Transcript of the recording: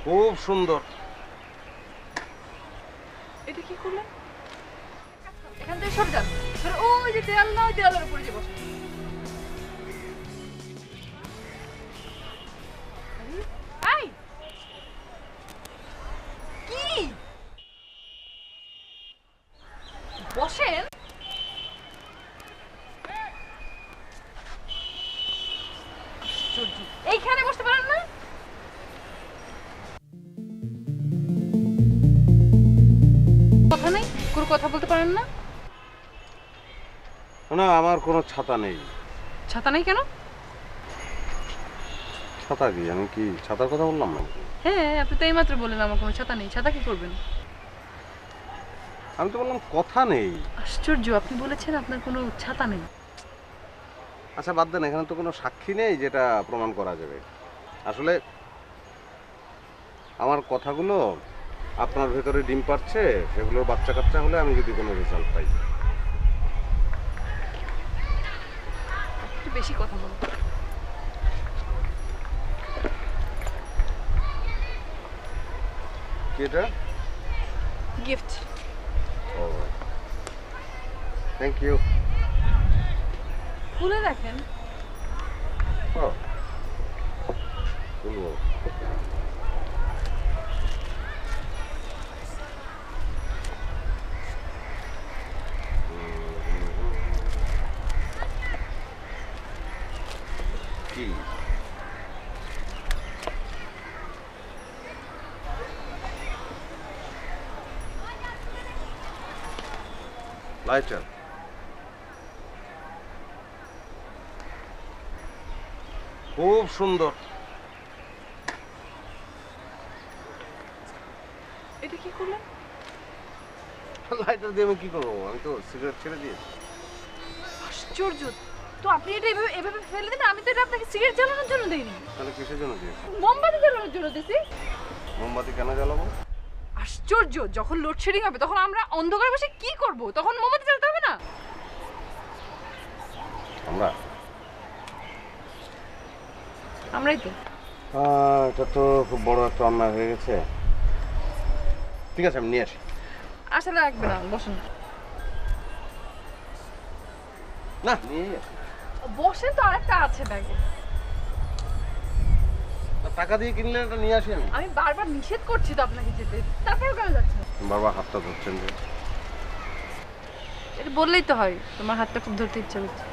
খুব সুন্দর। এটা কি করলেন? এখান থেকে সরে যান। সরে ওই যে দেয়াল না, ওই দেয়ালের উপরে যে বসেন। এই কি বসেন? আশ্চর্য, এইখানে বসতে পারেন না? কথা নেই, কোনো কথা বলতে পারেন না? না, আমার কোনো ছাতা নেই। ছাতা নেই কেন? ছাতা কি? আমি কি ছাতার কথা বললাম না? হ্যাঁ, আপনি তো এইমাত্র বললেন আমার কোনো ছাতা নেই। ছাতা কি করবেন? আমি তো বললাম কথা নেই। আশ্চর্য, আপনি বলেছেন আপনার কোনো ছাতা নেই। আচ্ছা বাদ দেন, এখানে তো কোনো সাক্ষী নেই যেটা প্রমাণ করা যাবে। আসলে আমার কথাগুলো আপনার ভেতরে ডিম পাচ্ছে, সেগুলোর বাচ্চা কাচ্চা হলে আমি যদি কোনো রেজাল্ট পাই। একটু বেশি কথা বলুন। কি এটা? গিফট। ও, থ্যাংক ইউ। খুলে দেখেন। ও, খুলবো। কি? লাইটার? খুব সুন্দর। এটা কি করলেন? লাইটার দিয়ে আমি কি করবো? আমি তো সিগারেট ছেড়ে দিয়েছি। আশ্চর্য, তো আপনি এটা এভাবে এভাবে ফেলে দিন। আমি তো এটা আপনাকে সিগারেট জ্বালানোর জন্য দেইনি, তাহলে কিসের জন্য দিয়েছি? মোমবাতি জ্বালানোর জন্য দিছি। মোমবাতি কেন জ্বালাবো? আশ্চর্য, যখন লোডশেডিং হবে তখন আমরা অন্ধকারে বসে কি করব? তখন মোমবাতি জ্বালাতে হবে না? আমরা আমরাই তো। এটা তো খুব বড় একটা অন্যায় হয়ে গেছে। ঠিক আছে, আমি নিয়ে আসি। আসলে লাগবে না, বসেন। না, নিয়েই আসি। বসেন তো, আরেকটা আছে ব্যাগে। টাকা দিয়ে কিনলে এটা নিয়ে আসি আমি। আমি বারবার নিষেধ করছি তো আপনাকে যেতে, তারপরেও কেন যাচ্ছেন? বারবার হাতটা ধরছেন যে। এটা বললেই তো হয়, তোমার হাতটা খুব ধরতে ইচ্ছা করছে।